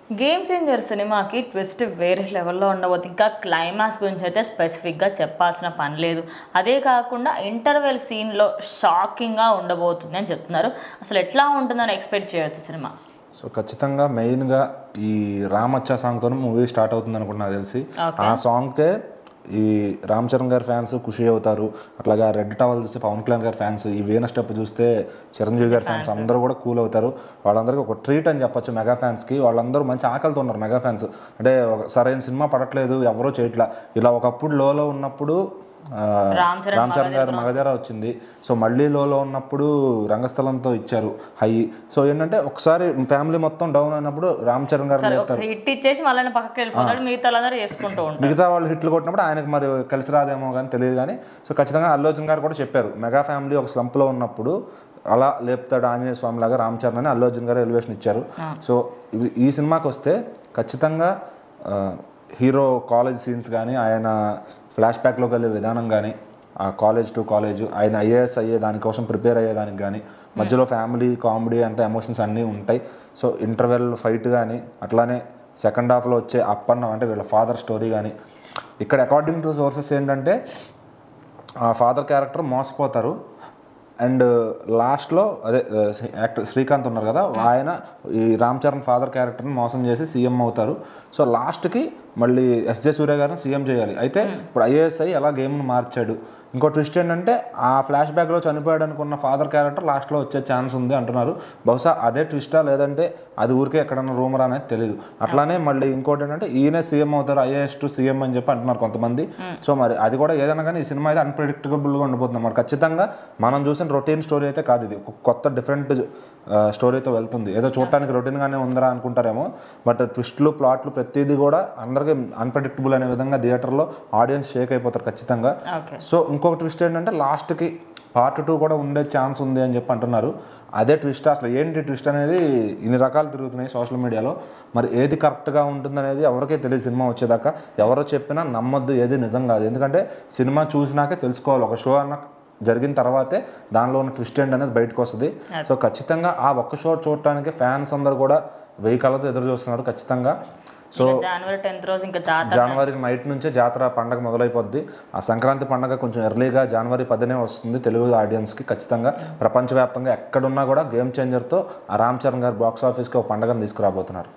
Game changer సినిమాకి twist వేరే లెవెల్లో ఉండబోతుంది. ఇంకా క్లైమాక్స్ గురించి అయితే స్పెసిఫిక్గా చెప్పాల్సిన పని లేదు. అదే కాకుండా ఇంటర్వెల్ సీన్లో షాకింగ్గా ఉండబోతుంది అని చెప్తున్నారు. అసలు ఎట్లా ఉంటుందని ఎక్స్పెక్ట్ చేయొచ్చు సినిమా? సో ఖచ్చితంగా మెయిన్గా ఈ రామచ్చా సాంగ్తో మూవీ స్టార్ట్ అవుతుంది అనుకుంటున్నా తెలిసి. ఆ సాంగ్కే ఈ రామ్ చరణ్ గారి ఫ్యాన్స్ ఖుషి అవుతారు. అట్లాగా రెడ్ టవల్ చూస్తే పవన్ కళ్యాణ్ గారి ఫ్యాన్స్, ఈ వీణ స్టెప్ చూస్తే చిరంజీవి గారి ఫ్యాన్స్ అందరూ కూడా కూల్ అవుతారు. వాళ్ళందరికీ ఒక ట్రీట్ అని చెప్పొచ్చు మెగా ఫ్యాన్స్కి. వాళ్ళందరూ మంచి ఆకలితో ఉన్నారు మెగా ఫ్యాన్స్. అంటే సరైన సినిమా పడట్లేదు, ఎవరో చేయట్లా. ఇలా ఒకప్పుడు లోలో ఉన్నప్పుడు రామ్ చరణ్ గారు మగధర వచ్చింది. సో మళ్ళీ లోలో ఉన్నప్పుడు రంగస్థలంతో ఇచ్చారు హై. సో ఏంటంటే ఒకసారి ఫ్యామిలీ మొత్తం డౌన్ అయినప్పుడు రామ్ చరణ్ గారు మిగతా వాళ్ళు హిట్లు కొట్టినప్పుడు ఆయనకు మరి కలిసి రాదేమో కానీ తెలియదు కానీ. సో ఖచ్చితంగా అల్లు అర్జున్ గారు కూడా చెప్పారు, మెగా ఫ్యామిలీ ఒక స్లంప్లో ఉన్నప్పుడు అలా లేపుతాడు ఆంజనేయ స్వామి లాగా రామ్ చరణ్ అని అల్లు అర్జున్ గారు ఎలివేషన్ ఇచ్చారు. సో ఈ సినిమాకి వస్తే ఖచ్చితంగా హీరో కాలేజ్ సీన్స్ కానీ, ఆయన ఫ్లాష్ బ్యాక్లోకి వెళ్ళే విధానం కానీ, ఆ కాలేజ్ టు కాలేజ్ ఆయన ఐఏఎస్ అయ్యే దానికోసం ప్రిపేర్ అయ్యేదానికి కానీ, మధ్యలో ఫ్యామిలీ కామెడీ అంతా ఎమోషన్స్ అన్నీ ఉంటాయి. సో ఇంటర్వెల్ ఫైట్ కానీ, అట్లానే సెకండ్ హాఫ్లో వచ్చే అప్పన్న అంటే వీళ్ళ ఫాదర్ స్టోరీ కానీ. ఇక్కడ అకార్డింగ్ టు సోర్సెస్ ఏంటంటే ఆ ఫాదర్ క్యారెక్టర్ మోసపోతారు. అండ్ లాస్ట్లో అదే యాక్టర్ శ్రీకాంత్ ఉన్నారు కదా, ఆయన ఈ రామ్ చరణ్ ఫాదర్ క్యారెక్టర్ని మోసం చేసి సీఎం అవుతారు. సో లాస్ట్కి మళ్ళీ ఎస్జే సూర్య గారిని సీఎం చేయాలి. అయితే ఇప్పుడు ఐఏఎస్ అయ్యి ఎలా గేమ్ను మార్చాడు. ఇంకో ట్విస్ట్ ఏంటంటే ఆ ఫ్లాష్ బ్యాక్లో చనిపోయాడు అనుకున్న ఫాదర్ క్యారెక్టర్ లాస్ట్లో వచ్చే ఛాన్స్ ఉంది అంటున్నారు. బహుశా అదే ట్విస్టా లేదంటే అది ఊరికే ఎక్కడన్నా రూమర్ అనేది తెలియదు. అట్లానే మళ్ళీ ఇంకోటి ఏంటంటే ఈయనే సీఎం అవుతారు, ఐఏఎస్ టు సీఎం అని చెప్పి అంటున్నారు కొంతమంది. సో మరి అది కూడా ఏదైనా కానీ ఈ సినిమా అయితే అన్ప్రెడిక్టబుల్గా ఉండిపోతుంది అన్నమాట. ఖచ్చితంగా మనం చూసిన రొటీన్ స్టోరీ అయితే కాదు, ఇది ఒక కొత్త డిఫరెంట్ స్టోరీతో వెళ్తుంది. ఏదో చూడటానికి రొటీన్గానే ఉందరా అనుకుంటారేమో, బట్ ట్విస్ట్లు ప్లాట్లు ప్రతిదీ కూడా అందరికీ అన్ప్రెడిక్టబుల్ అనే విధంగా థియేటర్లో ఆడియన్స్ షేక్ అయిపోతారు ఖచ్చితంగా. సో ఇంకొక ట్విస్ట్ ఏంటంటే లాస్ట్కి పార్ట్ 2 కూడా ఉండే ఛాన్స్ ఉంది అని చెప్పి అంటున్నారు. అదే ట్విస్ట్, అసలు ఏంటి ట్విస్ట్ అనేది ఇన్ని రకాలు తిరుగుతున్నాయి సోషల్ మీడియాలో. మరి ఏది కరెక్ట్గా ఉంటుందనేది ఎవరికీ తెలియదు సినిమా వచ్చేదాకా. ఎవరో చెప్పినా నమ్మొద్దు, ఏది నిజం కాదు. ఎందుకంటే సినిమా చూసినాకే తెలుసుకోవాలి. ఒక షో అన్న జరిగిన తర్వాతే దానిలో ఉన్న ట్విస్ట్ ఏంటి అనేది బయటకు వస్తుంది. సో ఖచ్చితంగా ఆ ఒక్క షో చూడటానికి ఫ్యాన్స్ అందరు కూడా 1000 కళ్ళతో ఎదురు చూస్తున్నారు ఖచ్చితంగా. సో జనవరి నైట్ నుంచే జాతర పండగ మొదలైపోద్ది. ఆ సంక్రాంతి పండగ కొంచెం ఎర్లీగా జనవరి 10నే వస్తుంది తెలుగు ఆడియన్స్కి. ఖచ్చితంగా ప్రపంచవ్యాప్తంగా ఎక్కడున్నా కూడా గేమ్ చేంజర్తో ఆ రామ్ చరణ్ గారు బాక్స్ ఆఫీస్కి ఒక పండగను తీసుకురాబోతున్నారు.